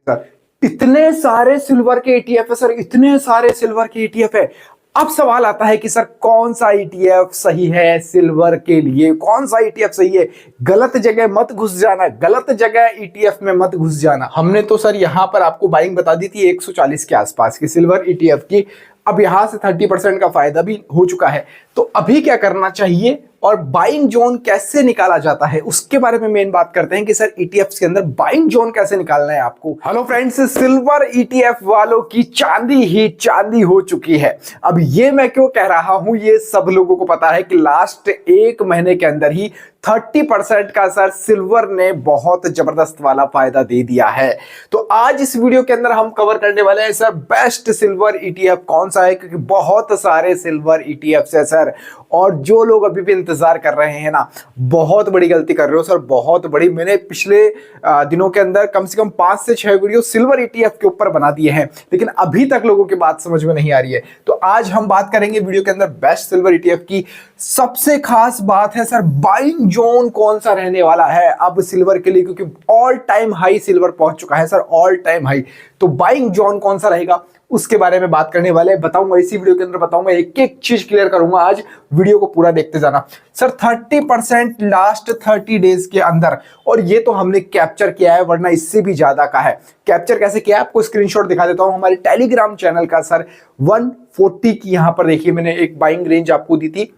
Sir इतने सारे silver के ईटीएफ है सर, इतने सारे सिल्वर के ईटीएफ है। अब सवाल आता है कि सर कौन सा ईटीएफ सही है सिल्वर के लिए, कौन सा ईटीएफ सही है। गलत जगह मत घुस जाना, गलत जगह ईटीएफ में मत घुस जाना। हमने तो सर यहां पर आपको बाइंग बता दी थी 140 के आसपास की सिल्वर ईटीएफ की। अब यहां से 30% का फायदा भी हो चुका है। तो अभी क्या करना चाहिए और बाइंग जोन कैसे निकाला जाता है उसके बारे में मेन बात करते हैं कि सर ईटीएफ के अंदर बाइंग जोन कैसे निकालना है आपको। हेलो फ्रेंड्स, सिल्वर ईटीएफ वालों की चांदी ही चांदी हो चुकी है। अब ये मैं क्यों कह रहा हूं, ये सब लोगों को पता है कि लास्ट एक महीने के अंदर ही 30% का सर सिल्वर ने बहुत जबरदस्त वाला फायदा दे दिया है। तो आज इस वीडियो के अंदर हम कवर करने वाले हैं सर बेस्ट सिल्वर ईटीएफ कौन सा है, क्योंकि बहुत सारे सिल्वर ईटीएफ है सर। और जो लोग अभी भी इंतजार कर रहे हैं ना, बहुत बड़ी गलती कर रहे हो सर, बहुत बड़ी। मैंने पिछले दिनों के अंदर कम से कम 5 से 6 वीडियो सिल्वर ईटीएफ के ऊपर बना दिए हैं, लेकिन अभी तक लोगों की बात समझ में नहीं आ रही है। तो आज हम बात करेंगे वीडियो के अंदर बेस्ट सिल्वर ईटीएफ की। सबसे खास बात है सर बाइंग जोन कौन सा रहने वाला है अब सिल्वर के लिए, क्योंकि ऑल टाइम हाई सिल्वर पहुंच चुका है सर, ऑल टाइम हाई। तो बाइंग जोन कौन सा रहेगा उसके बारे में बात करने वाले बताऊंगा, इसी वीडियो के अंदर बताऊंगा, एक एक चीज क्लियर करूंगा। आज वीडियो को पूरा देखते जाना सर। 30% लास्ट 30 डेज के अंदर, और ये तो हमने कैप्चर किया है, वरना इससे भी ज्यादा का है। कैप्चर कैसे किया आपको स्क्रीनशॉट दिखा देता हूं हमारे टेलीग्राम चैनल का सर। 140 की यहां पर देखिए मैंने एक बाइंग रेंज आपको दी थी,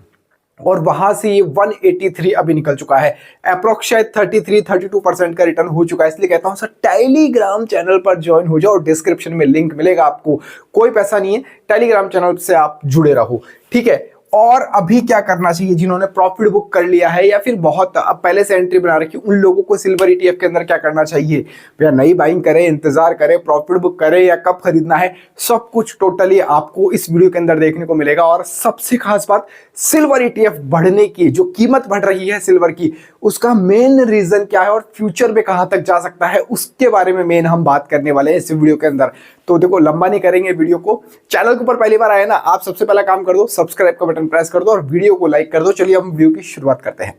और वहां से ये 183 अभी निकल चुका है। अप्रोक्स शायद 33-32% का रिटर्न हो चुका है। इसलिए कहता हूं सर टेलीग्राम चैनल पर ज्वाइन हो जाओ, डिस्क्रिप्शन में लिंक मिलेगा आपको, कोई पैसा नहीं है, टेलीग्राम चैनल से आप जुड़े रहो, ठीक है। और अभी क्या करना चाहिए जिन्होंने प्रॉफिट बुक कर लिया है या फिर बहुत अब पहले से एंट्री बना रखी, उन लोगों को सिल्वर ईटीएफ के अंदर क्या करना चाहिए भैया? नई बाइंग करें, इंतजार करें, प्रॉफिट बुक करें या कब खरीदना है, सब कुछ टोटली आपको इस वीडियो के अंदर देखने को मिलेगा। और सबसे खास बात, सिल्वर ईटीएफ बढ़ने की, जो कीमत बढ़ रही है सिल्वर की, उसका मेन रीजन क्या है और फ्यूचर में कहां तक जा सकता है, उसके बारे में मेन हम बात करने वाले हैं इस वीडियो के अंदर। तो देखो लंबा नहीं करेंगे वीडियो को। चैनल के ऊपर पहली बार आए ना, आप सबसे पहला काम कर दो, सब्सक्राइब का बटन प्रेस कर दो और वीडियो को लाइक कर दो। चलिए हम वीडियो की शुरुआत करते हैं।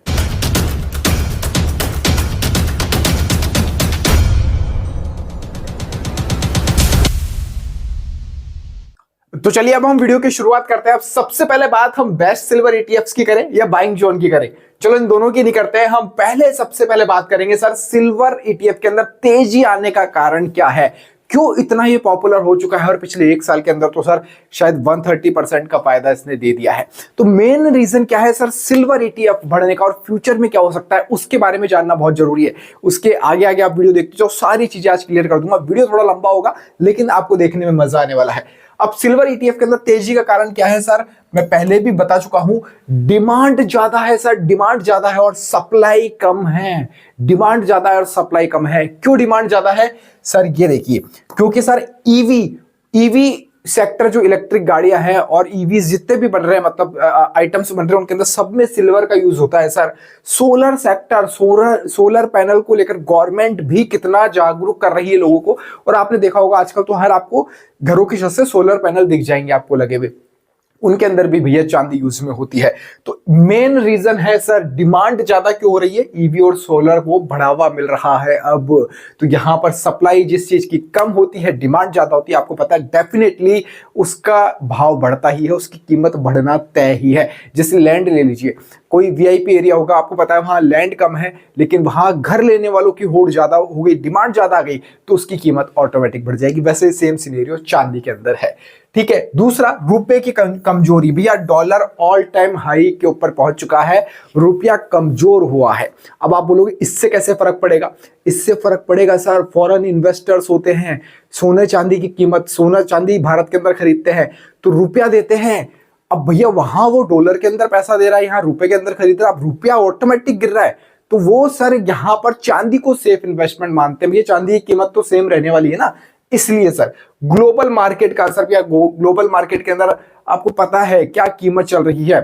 तो चलिए अब हम वीडियो की शुरुआत करते हैं। अब सबसे पहले बात हम बेस्ट सिल्वर ईटीएफ्स की करें या बाइंग जोन की करें? चलो इन दोनों की नहीं करते हैं, हम पहले सबसे पहले बात करेंगे सर सिल्वर ईटीएफ के अंदर तेजी आने का कारण क्या है, क्यों इतना ये पॉपुलर हो चुका है। और पिछले एक साल के अंदर तो सर शायद 130% का फायदा इसने दे दिया है। तो मेन रीजन क्या है सर सिल्वर ईटीएफ बढ़ने का, और फ्यूचर में क्या हो सकता है उसके बारे में जानना बहुत जरूरी है। उसके आगे आगे आप वीडियो देखते जाओ, सारी चीजें आज क्लियर कर दूंगा। वीडियो थोड़ा लंबा होगा लेकिन आपको देखने में मजा आने वाला है। अब सिल्वर ईटीएफ के अंदर तेजी का कारण क्या है सर? मैं पहले भी बता चुका हूं, डिमांड ज्यादा है सर, डिमांड ज्यादा है और सप्लाई कम है। डिमांड ज्यादा है और सप्लाई कम है। क्यों डिमांड ज्यादा है सर? ये देखिए, क्योंकि सर ईवी सेक्टर, जो इलेक्ट्रिक गाड़ियां हैं और ईवी जितने भी बन रहे हैं, मतलब आइटम्स बन रहे हैं, उनके अंदर सब में सिल्वर का यूज होता है sir. Solar sector, solar panel को लेकर गवर्नमेंट भी कितना जागरूक कर रही है लोगों को। और आपने देखा होगा आजकल तो हर आपको घरों की छत से सोलर पैनल दिख जाएंगे आपको लगे हुए, उनके अंदर भी भैया चांदी यूज में होती है। तो मेन रीजन है सर डिमांड ज्यादा क्यों हो रही है, ईवी और सोलर को बढ़ावा मिल रहा है अब। तो यहां पर सप्लाई जिस चीज की कम होती है, डिमांड ज्यादा होती है, आपको पता है डेफिनेटली उसका भाव बढ़ता ही है, उसकी कीमत बढ़ना तय ही है। जैसे लैंड ले लीजिए, कोई वीआईपी एरिया होगा, आपको पता है वहां लैंड कम है लेकिन वहां घर लेने वालों की होड़ ज्यादा हो गई, डिमांड ज्यादा आ गई, तो उसकी कीमत ऑटोमेटिक बढ़ जाएगी। वैसे सेम सिनेरियो चांदी के अंदर है, ठीक है। दूसरा, रुपए की कमजोरी। भैया डॉलर ऑल टाइम हाई के ऊपर पहुंच चुका है, रुपया कमजोर हुआ है। अब आप बोलोगे इससे कैसे फर्क पड़ेगा? इससे फर्क पड़ेगा सर, फॉरेन इन्वेस्टर्स होते हैं, सोने चांदी की कीमत, सोना चांदी भारत के अंदर खरीदते हैं तो रुपया देते हैं। अब भैया वहां वो डॉलर के अंदर पैसा दे रहा है, यहाँ रुपए के अंदर खरीद रहा है, अब रुपया ऑटोमेटिक गिर रहा है। तो वो सर यहाँ पर चांदी को सेफ इन्वेस्टमेंट मानते हैं। भैया चांदी की कीमत तो सेम रहने वाली है ना, इसलिए सर ग्लोबल मार्केट का असर, क्या ग्लोबल मार्केट के अंदर आपको पता है क्या कीमत चल रही है?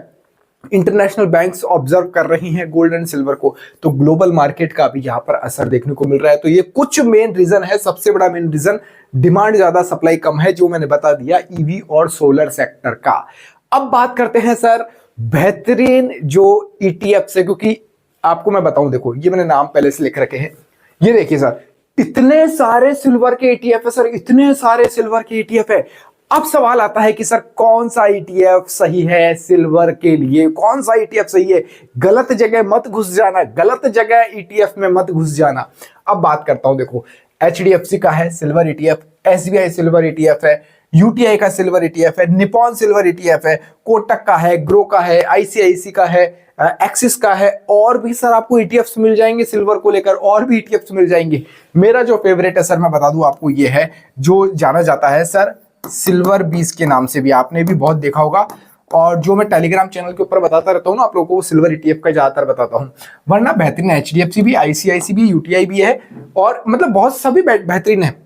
इंटरनेशनल बैंक्स ऑब्जर्व कर रही हैं गोल्ड एंड सिल्वर को, तो ग्लोबल मार्केट का भी यहां पर असर देखने को मिल रहा है। तो ये कुछ मेन रीजन है। सबसे बड़ा मेन रीजन डिमांड ज्यादा, सप्लाई कम है, जो मैंने बता दिया ईवी और सोलर सेक्टर का। अब बात करते हैं सर बेहतरीन जो ईटीएफ से, क्योंकि आपको मैं बताऊं, देखो ये मैंने नाम पहले से लिख रखे हैं। ये देखिए सर, इतने सारे सिल्वर के ईटीएफ है सर, इतने सारे सिल्वर के ईटीएफ है। अब सवाल आता है कि सर कौन सा ईटीएफ सही है सिल्वर के लिए, कौन सा ईटीएफ सही है। गलत जगह मत घुस जाना, गलत जगह ईटीएफ में मत घुस जाना। अब बात करता हूं, देखो एचडीएफसी का है silver ETF, SBI silver ETF है, यूटीआई का सिल्वर ईटीएफ है, निपॉन सिल्वर ईटीएफ है, कोटक का है, ग्रो का है, आईसीआईसी का है, एक्सिस का है, और भी सर आपको ईटीएफ्स मिल जाएंगे सिल्वर को लेकर, और भी ईटीएफ्स मिल जाएंगे। मेरा जो फेवरेट है सर मैं बता दूं आपको, ये है जो जाना जाता है सर सिल्वर 20 के नाम से भी, आपने भी बहुत देखा होगा। और जो मैं टेलीग्राम चैनल के ऊपर बताता रहता हूँ ना आप लोगों को, सिल्वर ईटीएफ का ज्यादातर बताता हूँ। वरना बेहतरीन एचडीएफसी भी, आईसीआईसी भी, यूटीआई भी है, और मतलब बहुत सभी बेहतरीन है।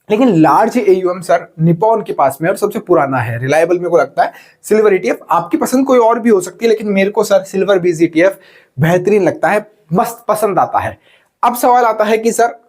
लेकिन लार्ज एयूएम सर निपॉन के पास में और सबसे पुराना है, रिलायबल मेरे को लगता है सिल्वर ईटीएफ। आपकी पसंद कोई और भी हो सकती है, लेकिन मेरे को सर सिल्वर 20 ईटीएफ बेहतरीन लगता है, मस्त पसंद आता है। अब सवाल आता है कि सर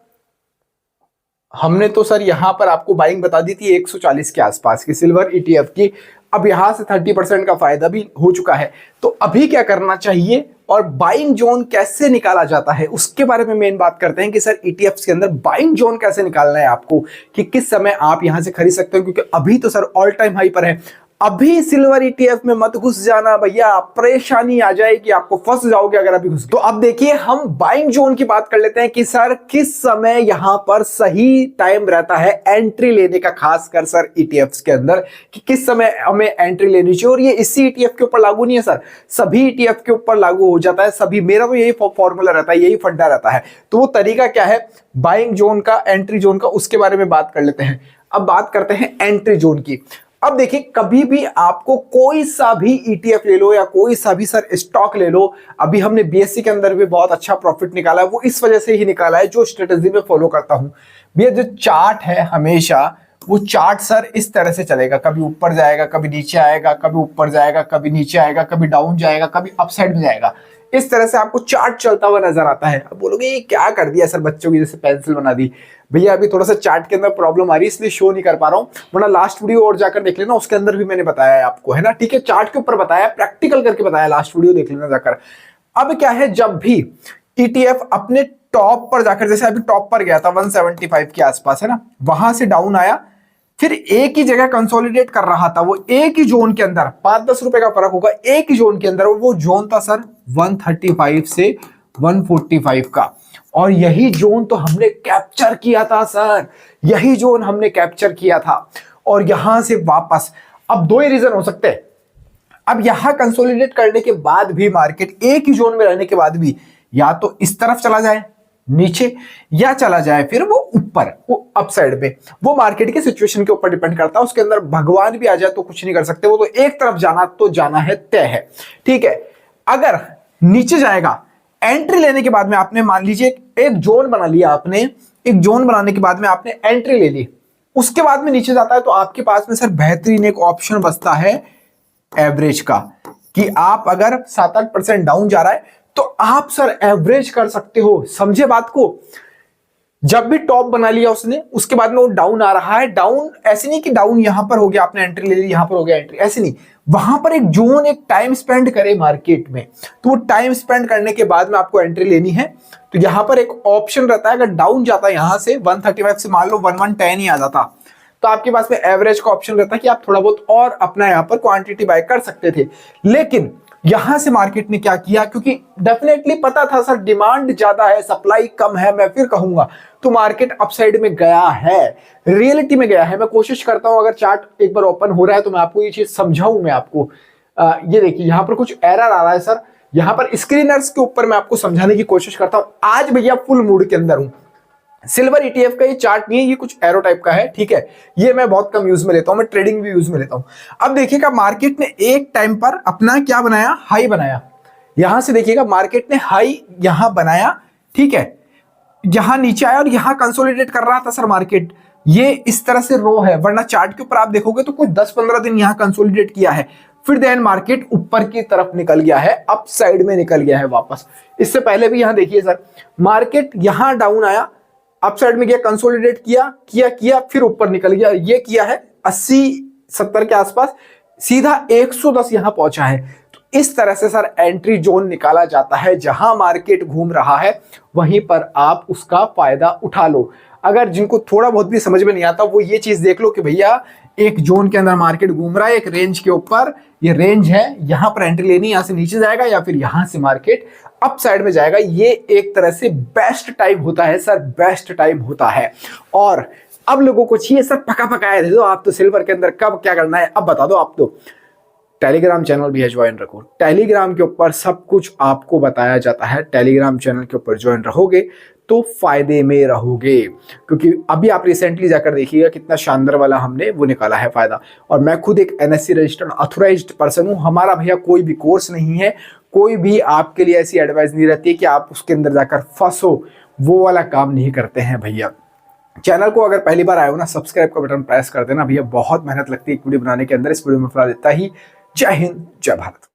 हमने तो सर यहां पर आपको बाइंग बता दी थी 140 के आसपास की सिल्वर ईटीएफ की, अब यहां से 30% का फायदा भी हो चुका है। तो अभी क्या करना चाहिए और बाइंग जोन कैसे निकाला जाता है, उसके बारे में मेन बात करते हैं कि सर ईटीएफ्स के अंदर बाइंग जोन कैसे निकालना है आपको, कि किस समय आप यहां से खरीद सकते हो। क्योंकि अभी तो सर ऑल टाइम हाई पर है, अभी सिल्वर ईटीएफ में मत घुस जाना भैया, परेशानी आ जाएगी, आपको फंस जाओगे अगर अभी घुस। तो अब देखिए हम बाइंग जोन की बात कर लेते हैं कि सर किस समय यहां पर सही टाइम रहता है एंट्री लेने का, खासकर सर ईटीएफ्स के अंदर, कि किस समय हमें एंट्री लेनी चाहिए। और ये इसी ईटीएफ के ऊपर लागू नहीं है सर, सभी ईटीएफ के ऊपर लागू हो जाता है, सभी। मेरा तो यही फॉर्मूला रहता है, यही फंडा रहता है। तो वो तरीका क्या है बाइंग जोन का, एंट्री जोन का, उसके बारे में बात कर लेते हैं। अब बात करते हैं एंट्री जोन की। अब देखिए कभी भी आपको कोई सा भी ईटीएफ ले लो या कोई सा भी सर स्टॉक ले लो, अभी हमने बीएससी के अंदर भी बहुत अच्छा प्रॉफिट निकाला है, वो इस वजह से ही निकाला है जो स्ट्रेटेजी में फॉलो करता हूं भैया। जो चार्ट है हमेशा वो चार्ट सर इस तरह से चलेगा, कभी ऊपर जाएगा, कभी नीचे आएगा, कभी ऊपर जाएगा, कभी नीचे आएगा, कभी डाउन जाएगा, कभी अपसाइड में जाएगा। इस तरह से आपको चार्ट चलता हुआ नजर आता है। अब बोलोगे ये क्या कर दिया सर, बच्चों की जैसे पेंसिल बना दी। भैया अभी थोड़ा सा चार्ट के अंदर प्रॉब्लम आ रही है इसलिए शो नहीं कर पा रहा हूं, वरना लास्ट वीडियो और जाकर देख लेना, उसके अंदर भी मैंने बताया है आपको, है ना। ठीक है, चार्ट के ऊपर बताया, प्रैक्टिकल करके बताया, लास्ट वीडियो देख लेना जाकर। अब क्या है, जब भी ईटीएफ अपने टॉप पर जाकर, जैसे अभी टॉप पर गया था 175 के आसपास, है ना, वहां से डाउन आया, फिर एक ही जगह कंसोलिडेट कर रहा था, वो एक ही जोन के अंदर, 5-10 रुपए का फर्क होगा एक ही जोन के अंदर, और वो जोन था सर 135 से 145 का। और यही जोन तो हमने कैप्चर किया था सर, यही जोन हमने कैप्चर किया था। और यहां से वापस, अब दो ही रीजन हो सकते हैं, अब यहां कंसोलिडेट करने के बाद भी मार्केट एक ही जोन में रहने के बाद भी या तो इस तरफ चला जाए नीचे, या चला जाए फिर वो ऊपर, वो अपसाइड में। वो मार्केट के सिचुएशन के ऊपर डिपेंड करता है, उसके अंदर भगवान भी आ जाए तो कुछ नहीं कर सकते, वो तो एक तरफ जाना तो जाना है, तय है। ठीक है, अगर नीचे जाएगा, एंट्री लेने के बाद में आपने मान लीजिए एक जोन बना लिया, आपने एक जोन बनाने के बाद में आपने एंट्री ले ली, उसके बाद में नीचे जाता है, तो आपके पास में सर बेहतरीन एक ऑप्शन बचता है एवरेज का, कि आप अगर 7-8% डाउन जा रहा है तो आप सर एवरेज कर सकते हो। समझे बात को, जब भी टॉप बना लिया उसने, उसके बाद में वो डाउन आ रहा है, डाउन ऐसे नहीं कि डाउन यहां पर हो गया आपने एंट्री ले ली, यहां पर हो गया एंट्री, ऐसे नहीं, वहां पर एक जोन, एक टाइम स्पेंड करे मार्केट में, तो वो टाइम स्पेंड करने के बाद में आपको एंट्री लेनी है। तो यहां पर एक ऑप्शन रहता है, अगर डाउन जाता है यहां से 135 से, मान लो 1110 ही आ जाता, तो आपके पास में एवरेज का ऑप्शन रहता है कि आप थोड़ा बहुत और अपना यहां पर क्वांटिटी बाय कर सकते थे। लेकिन यहां से मार्केट ने क्या किया, क्योंकि डेफिनेटली पता था सर डिमांड ज्यादा है, सप्लाई कम है, मैं फिर कहूंगा, तो मार्केट अपसाइड में गया है, रियलिटी में गया है। मैं कोशिश करता हूं, अगर चार्ट एक बार ओपन हो रहा है तो मैं आपको ये चीज समझाऊं। मैं आपको ये देखिए यहां पर कुछ एरर आ रहा है सर, यहां पर स्क्रीनर्स के ऊपर मैं आपको समझाने की कोशिश करता हूं। आज भैया फुल मूड के अंदर हूं। सिल्वर ईटीएफ का ये चार्ट नहीं है, ये कुछ एरो टाइप का है, ठीक है, ये मैं बहुत कम यूज में लेता हूं, मैं ट्रेडिंग भी यूज में लेता हूं। अब देखिएगा मार्केट ने एक टाइम पर अपना क्या बनाया, हाई बनाया, यहां से देखिएगा मार्केट ने हाई यहां बनाया, ठीक है, यहां नीचे आया और यहां कंसोलिडेट कर रहा था सर मार्केट, ये इस तरह से रो है, वरना चार्ट के ऊपर आप देखोगे तो कुछ 10-15 दिन यहां कंसोलिडेट किया है, फिर देन मार्केट ऊपर की तरफ निकल गया है, अप साइड में निकल गया है वापस। इससे पहले भी यहां देखिए सर, मार्केट यहां डाउन आया, अप साइड में गया, कंसोलिडेट किया, फिर ऊपर निकल गया, ये किया है 80-70 के आसपास, सीधा 110 यहां पहुंचा है। तो इस तरह से सर एंट्री जोन निकाला जाता है, जहां मार्केट घूम रहा है वहीं पर आप उसका फायदा उठा लो। अगर जिनको थोड़ा बहुत भी समझ में नहीं आता वो ये चीज देख लो कि भैया एक जोन के अंदर मार्केट घूम रहा है, एक रेंज के ऊपर, ये रेंज है, यहां पर एंट्री लेनी, यहां से नीचे जाएगा या फिर यहां से मार्केट अप साइड में जाएगा। ये एक तरह से बेस्ट टाइम होता है सर, बेस्ट टाइम होता है। और अब लोगों को चाहिए सर पका पकाया दे दो, आप तो सिल्वर के अंदर कब क्या करना है अब बता दो। आप तो टेलीग्राम चैनल भी है, ज्वाइन रखो। टेलीग्राम के ऊपर सब कुछ आपको बताया जाता है। टेलीग्राम चैनल के ऊपर ज्वाइन रहोगे तो फायदे में रहोगे, क्योंकि अभी आप रिसेंटली जाकर देखिएगा कितना शानदार वाला हमने वो निकाला है फायदा। और मैं खुद एक एनएससी रजिस्टर्ड ऑथोराइज्ड पर्सन हूं। हमारा भैया कोई भी कोर्स नहीं है, कोई भी आपके लिए ऐसी एडवाइस नहीं रहती है कि आप उसके अंदर जाकर फंसो, वो वाला काम नहीं करते हैं भैया। चैनल को अगर पहली बार आए हो ना, सब्सक्राइब का बटन प्रेस कर देना भैया, बहुत मेहनत लगती है एक वीडियो बनाने के अंदर। इस वीडियो में फिलहाल इतना ही। जय हिंद, जय भारत।